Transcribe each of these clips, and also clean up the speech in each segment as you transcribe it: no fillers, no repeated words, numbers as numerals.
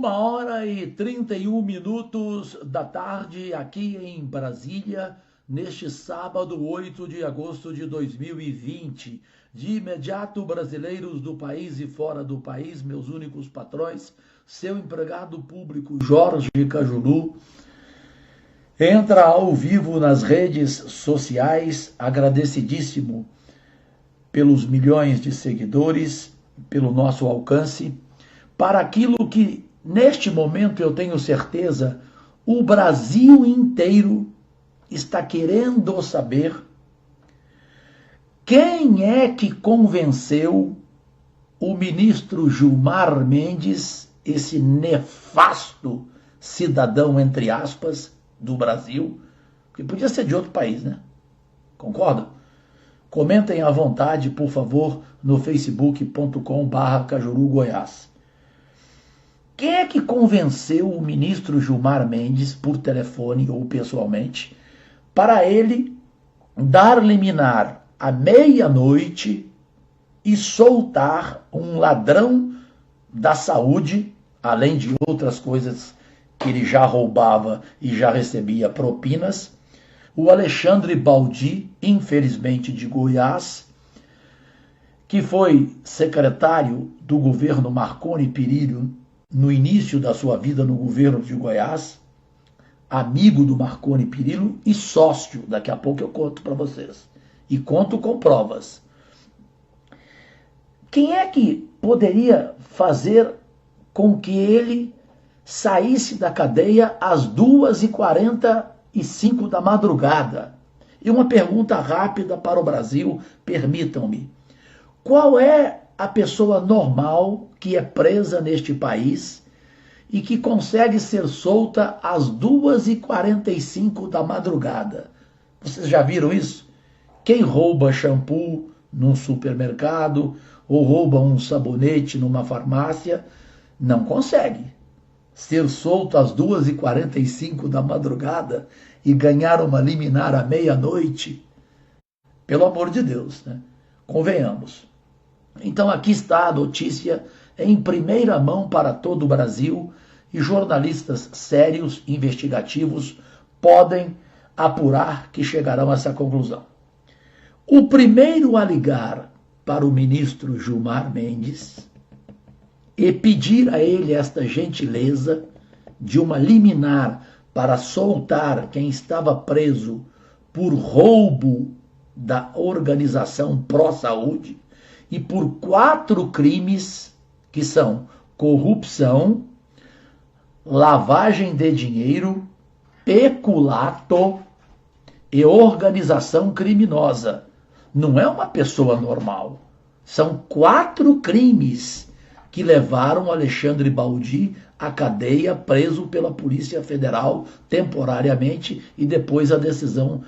1h31 da tarde, aqui em Brasília, neste sábado, 8 de agosto de 2020. De imediato, brasileiros do país e fora do país, meus únicos patrões, seu empregado público Jorge Cajuru, entra ao vivo nas redes sociais, agradecidíssimo pelos milhões de seguidores, pelo nosso alcance, para aquilo que, neste momento, eu tenho certeza, o Brasil inteiro está querendo saber quem é que convenceu o ministro Gilmar Mendes, esse nefasto cidadão, entre aspas, do Brasil, que podia ser de outro país, né? Concorda? Comentem à vontade, por favor, no facebook.com/Cajuru Goiás. Quem é que convenceu o ministro Gilmar Mendes, por telefone ou pessoalmente, para ele dar liminar à meia-noite e soltar um ladrão da saúde, além de outras coisas que ele já roubava e já recebia propinas, o Alexandre Baldi, infelizmente de Goiás, que foi secretário do governo Marconi Perillo no início da sua vida no governo de Goiás, amigo do Marconi Perillo e sócio, daqui a pouco eu conto para vocês, e conto com provas. Quem é que poderia fazer com que ele saísse da cadeia às 2h45 da madrugada? E uma pergunta rápida para o Brasil, permitam-me. Qual é a pessoa normal que é presa neste país e que consegue ser solta às 2h45 da madrugada? Vocês já viram isso? Quem rouba shampoo num supermercado ou rouba um sabonete numa farmácia não consegue ser solto às 2h45 da madrugada e ganhar uma liminar à meia-noite. Pelo amor de Deus, né? Convenhamos. Então aqui está a notícia em primeira mão para todo o Brasil e jornalistas sérios, investigativos, podem apurar que chegarão a essa conclusão. O primeiro a ligar para o ministro Gilmar Mendes e pedir a ele esta gentileza de uma liminar para soltar quem estava preso por roubo da organização pró-saúde e por 4 crimes que são corrupção, lavagem de dinheiro, peculato e organização criminosa. Não é uma pessoa normal. São 4 crimes que levaram Alexandre Baldi à cadeia, preso pela Polícia Federal temporariamente, e depois a decisão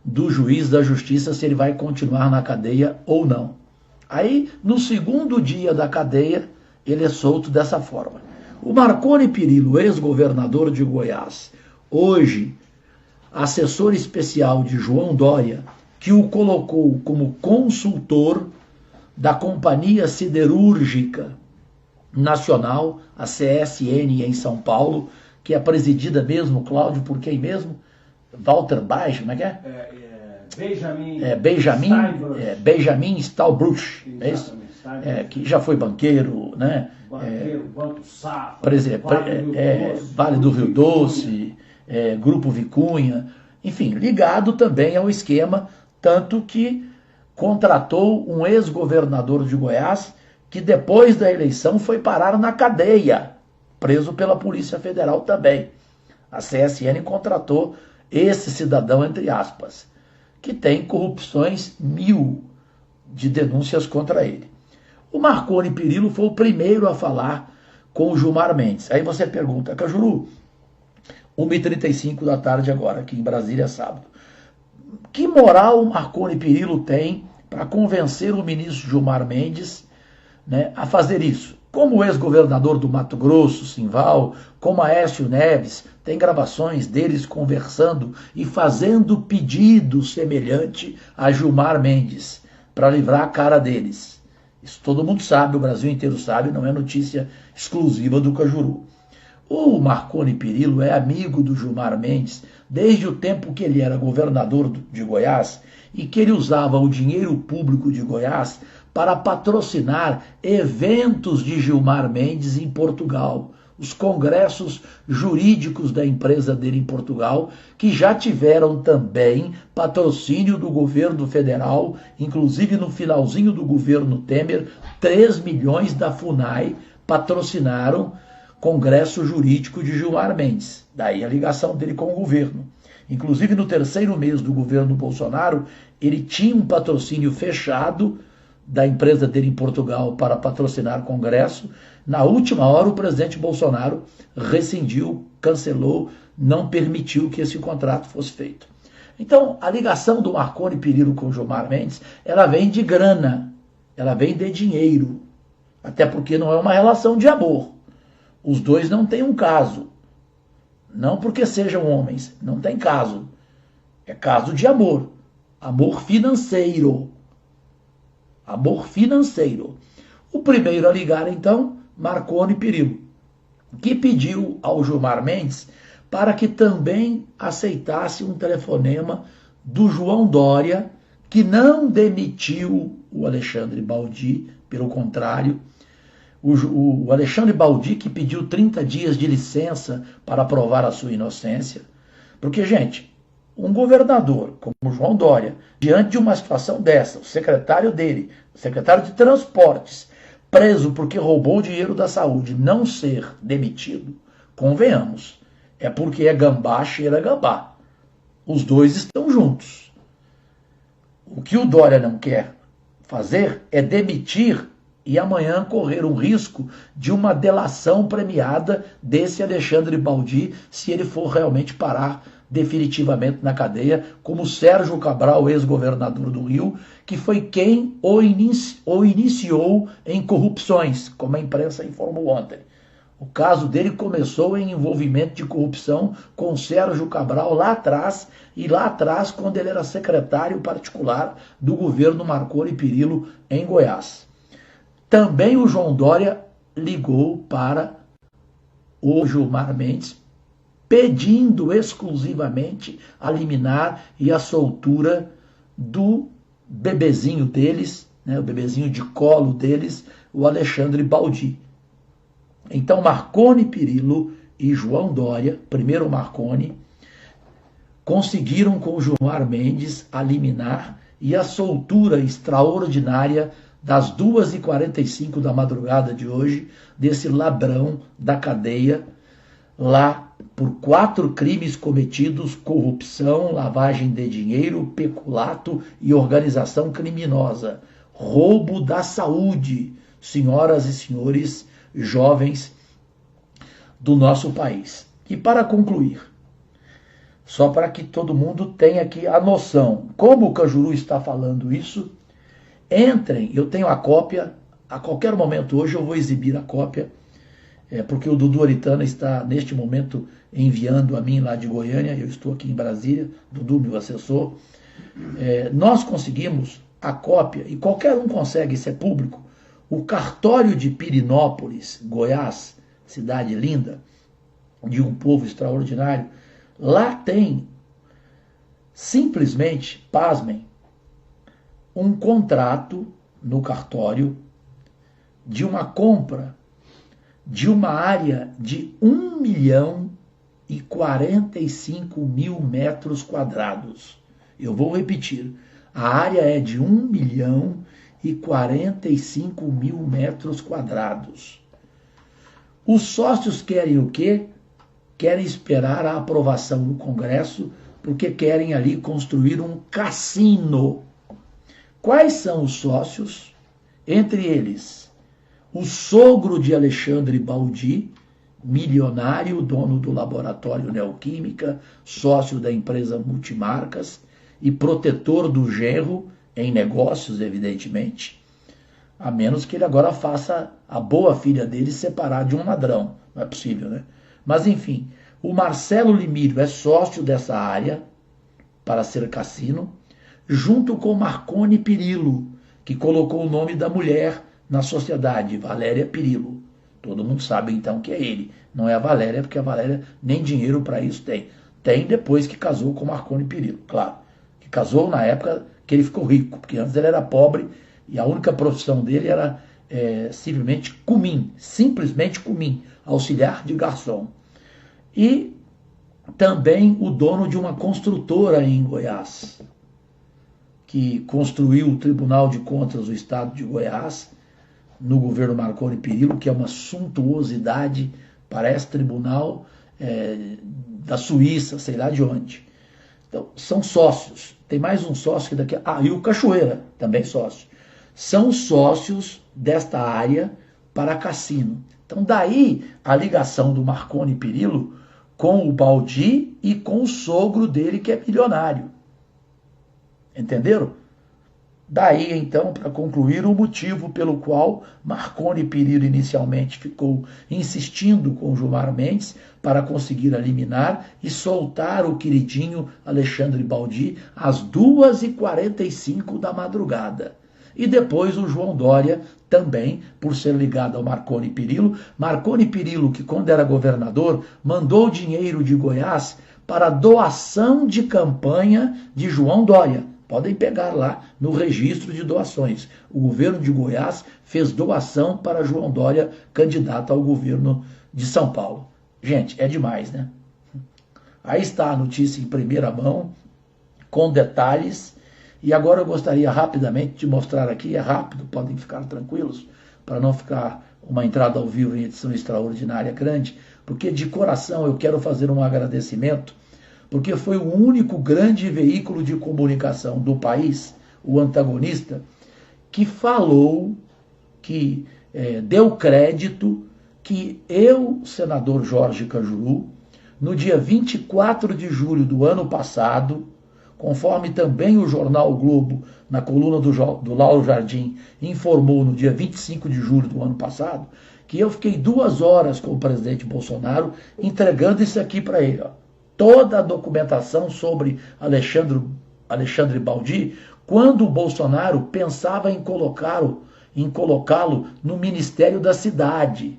do juiz da justiça se ele vai continuar na cadeia ou não. Aí, no segundo dia da cadeia, ele é solto dessa forma. O Marconi Perillo, ex-governador de Goiás, hoje assessor especial de João Dória, que o colocou como consultor da Companhia Siderúrgica Nacional, a CSN em São Paulo, que é presidida mesmo, Cláudio, por quem mesmo? Walter Baix, como é que é? Benjamin Stahlbruch, é isso? Que já foi banqueiro, né? Banco Safra, Vale do Rio Doce, Grupo Vicunha, enfim, ligado também ao esquema, tanto que contratou um ex-governador de Goiás que depois da eleição foi parar na cadeia, preso pela Polícia Federal também. A CSN contratou esse cidadão, entre aspas, que tem corrupções 1000 de denúncias contra ele. O Marconi Perillo foi o primeiro a falar com o Gilmar Mendes. Aí você pergunta, Cajuru, 1h35 da tarde agora, aqui em Brasília, sábado. Que moral o Marconi Perillo tem para convencer o ministro Gilmar Mendes, né, a fazer isso? Como o ex-governador do Mato Grosso, Simval, como Aécio Neves, tem gravações deles conversando e fazendo pedido semelhante a Gilmar Mendes, para livrar a cara deles. Isso todo mundo sabe, o Brasil inteiro sabe, não é notícia exclusiva do Cajuru. O Marconi Perillo é amigo do Gilmar Mendes desde o tempo que ele era governador de Goiás e que ele usava o dinheiro público de Goiás para patrocinar eventos de Gilmar Mendes em Portugal, os congressos jurídicos da empresa dele em Portugal, que já tiveram também patrocínio do governo federal, inclusive no finalzinho do governo Temer, 3 milhões da FUNAI patrocinaram congresso jurídico de Gilmar Mendes. Daí a ligação dele com o governo. Inclusive no terceiro mês do governo Bolsonaro, ele tinha um patrocínio fechado da empresa dele em Portugal para patrocinar congresso. Na última hora, o presidente Bolsonaro rescindiu, cancelou, não permitiu que esse contrato fosse feito. Então, a ligação do Marconi Perillo com o Gilmar Mendes, ela vem de grana, ela vem de dinheiro, até porque não é uma relação de amor. Os dois não têm um caso, não porque sejam homens, não tem caso. É caso de amor, amor financeiro. Amor financeiro. O primeiro a ligar, então, Marconi Perillo, que pediu ao Gilmar Mendes para que também aceitasse um telefonema do João Dória, que não demitiu o Alexandre Baldi, pelo contrário, o Alexandre Baldi que pediu 30 dias de licença para provar a sua inocência. Porque, gente, um governador como o João Dória, diante de uma situação dessa, o secretário dele, o secretário de Transportes, preso porque roubou o dinheiro da saúde, não ser demitido, convenhamos, é porque é gambá, cheira gambá. Os dois estão juntos. O que o Dória não quer fazer é demitir e amanhã correr o risco de uma delação premiada desse Alexandre Baldi, se ele for realmente parar definitivamente na cadeia, como Sérgio Cabral, ex-governador do Rio, que foi quem o iniciou em corrupções, como a imprensa informou ontem. O caso dele começou em envolvimento de corrupção com Sérgio Cabral lá atrás, e lá atrás quando ele era secretário particular do governo Marconi Perillo em Goiás. Também o João Dória ligou para o Gilmar Mendes, pedindo exclusivamente a liminar e a soltura do bebezinho deles, né, o bebezinho de colo deles, o Alexandre Baldi. Então Marconi Perillo e João Dória, primeiro Marconi, conseguiram com o Gilmar Mendes a liminar e a soltura extraordinária das 2h45 da madrugada de hoje, desse ladrão da cadeia, lá por 4 crimes cometidos: corrupção, lavagem de dinheiro, peculato e organização criminosa. Roubo da saúde, senhoras e senhores jovens do nosso país. E para concluir, só para que todo mundo tenha aqui a noção, como o Cajuru está falando isso, entrem, eu tenho a cópia, a qualquer momento hoje eu vou exibir a cópia, porque o Dudu Aritana está neste momento enviando a mim lá de Goiânia, eu estou aqui em Brasília, Dudu, meu assessor. Nós conseguimos a cópia, e qualquer um consegue, isso é público, o cartório de Pirinópolis, Goiás, cidade linda, de um povo extraordinário. Lá tem, simplesmente, pasmem, um contrato no cartório de uma compra de uma área de 1.045.000 metros quadrados. Eu vou repetir, a área é de 1.045.000 metros quadrados. Os sócios querem o quê? Querem esperar a aprovação no Congresso, porque querem ali construir um cassino. Quais são os sócios? Entre eles, o sogro de Alexandre Baldi, milionário, dono do laboratório Neoquímica, sócio da empresa Multimarcas e protetor do genro em negócios, evidentemente, a menos que ele agora faça a boa filha dele separar de um ladrão. Não é possível, né? Mas, enfim, o Marcelo Limírio é sócio dessa área para ser cassino, junto com Marconi Perillo, que colocou o nome da mulher na sociedade, Valéria Perillo. Todo mundo sabe então que é ele. Não é a Valéria, porque a Valéria nem dinheiro para isso tem. Tem depois que casou com Marconi Perillo, claro. Que casou na época que ele ficou rico, porque antes ele era pobre e a única profissão dele era simplesmente cumim, auxiliar de garçom. E também o dono de uma construtora em Goiás, que construiu o Tribunal de Contas do Estado de Goiás, no governo Marconi Perillo, que é uma suntuosidade, parece tribunal da Suíça, sei lá de onde. Então, são sócios. Tem mais um sócio que daqui... e o Cachoeira, também sócio. São sócios desta área para cassino. Então, daí a ligação do Marconi Perillo com o Baldi e com o sogro dele, que é milionário. Entenderam? Daí, então, para concluir, o motivo pelo qual Marconi Perillo inicialmente ficou insistindo com Gilmar Mendes para conseguir eliminar e soltar o queridinho Alexandre Baldi às 2h45 da madrugada. E depois o João Dória também, por ser ligado ao Marconi Perillo. Marconi Perillo, que quando era governador, mandou dinheiro de Goiás para doação de campanha de João Dória. Podem pegar lá no registro de doações. O governo de Goiás fez doação para João Dória, candidato ao governo de São Paulo. Gente, é demais, né? Aí está a notícia em primeira mão, com detalhes. E agora eu gostaria rapidamente de mostrar aqui, é rápido, podem ficar tranquilos, para não ficar uma entrada ao vivo em edição extraordinária grande, porque de coração eu quero fazer um agradecimento, porque foi o único grande veículo de comunicação do país, o Antagonista, que falou, que deu crédito, que eu, senador Jorge Cajuru, no dia 24 de julho do ano passado, conforme também o jornal o Globo, na coluna do Lauro Jardim, informou no dia 25 de julho do ano passado, que eu fiquei 2 horas com o presidente Bolsonaro entregando isso aqui para ele. Ó. Toda a documentação sobre Alexandre Baldi, quando o Bolsonaro pensava em colocá-lo no Ministério da Cidade.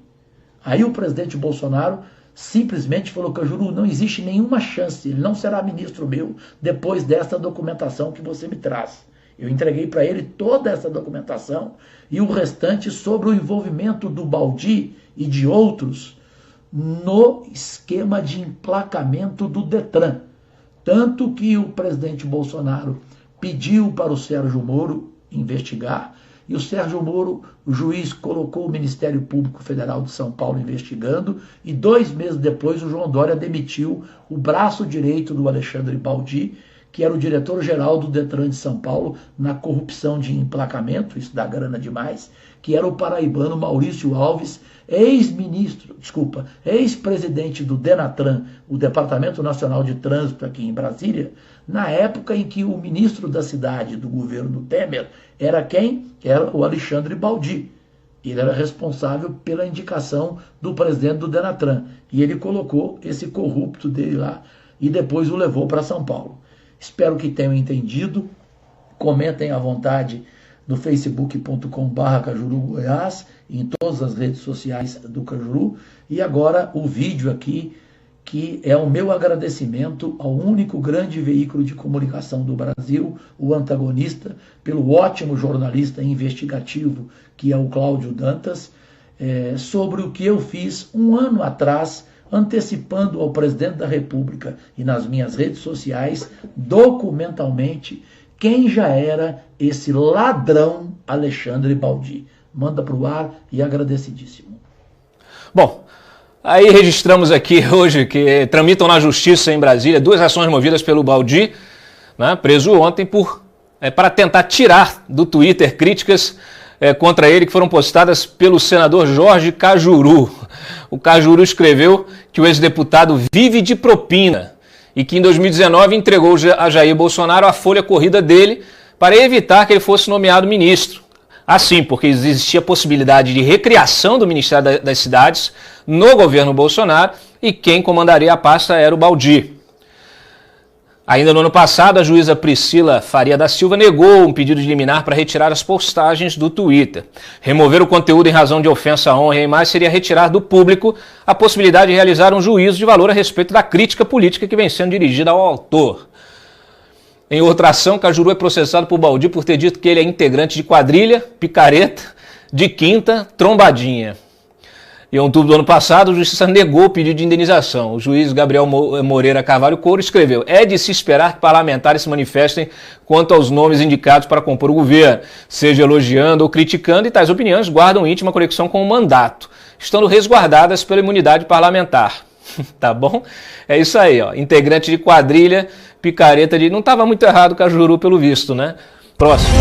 Aí o presidente Bolsonaro simplesmente falou: Cajuru, não existe nenhuma chance, ele não será ministro meu depois dessa documentação que você me traz. Eu entreguei para ele toda essa documentação e o restante sobre o envolvimento do Baldi e de outros no esquema de emplacamento do Detran. Tanto que o presidente Bolsonaro pediu para o Sérgio Moro investigar, e o Sérgio Moro, o juiz, colocou o Ministério Público Federal de São Paulo investigando, e 2 meses depois o João Dória demitiu o braço direito do Alexandre Baldi, que era o diretor-geral do Detran de São Paulo, na corrupção de emplacamento, isso dá grana demais, que era o paraibano Maurício Alves, ex-presidente do Denatran, o Departamento Nacional de Trânsito aqui em Brasília, na época em que o ministro da cidade do governo Temer era quem? Era o Alexandre Baldi. Ele era responsável pela indicação do presidente do Denatran. E ele colocou esse corrupto dele lá e depois o levou para São Paulo. Espero que tenham entendido. Comentem à vontade no facebook.com/Cajuru Goiás, em todas as redes sociais do Cajuru. E agora o vídeo aqui, que é o meu agradecimento ao único grande veículo de comunicação do Brasil, o Antagonista, pelo ótimo jornalista investigativo que é o Cláudio Dantas, sobre o que eu fiz 1 ano atrás, antecipando ao presidente da República e nas minhas redes sociais, documentalmente, quem já era esse ladrão Alexandre Baldi. Manda para o ar e agradecidíssimo. Bom, aí registramos aqui hoje que tramitam na Justiça em Brasília 2 ações movidas pelo Baldi, né, preso ontem para tentar tirar do Twitter críticas contra ele que foram postadas pelo senador Jorge Cajuru. O Cajuru escreveu que o ex-deputado vive de propina e que em 2019 entregou a Jair Bolsonaro a folha corrida dele para evitar que ele fosse nomeado ministro. Assim, porque existia a possibilidade de recriação do Ministério das Cidades no governo Bolsonaro e quem comandaria a pasta era o Baldi. Ainda no ano passado, a juíza Priscila Faria da Silva negou um pedido de liminar para retirar as postagens do Twitter. Remover o conteúdo em razão de ofensa à honra e à imagem seria retirar do público a possibilidade de realizar um juízo de valor a respeito da crítica política que vem sendo dirigida ao autor. Em outra ação, Cajuru é processado por Baldi por ter dito que ele é integrante de quadrilha, picareta, de quinta, trombadinha. Em outubro do ano passado, a Justiça negou o pedido de indenização. O juiz Gabriel Moreira Carvalho Couro escreveu: é de se esperar que parlamentares se manifestem quanto aos nomes indicados para compor o governo, seja elogiando ou criticando, e tais opiniões guardam íntima conexão com o mandato, estando resguardadas pela imunidade parlamentar. Tá bom? É isso aí, ó. Integrante de quadrilha, picareta de... Não estava muito errado o Cajuru, pelo visto, né? Próximo.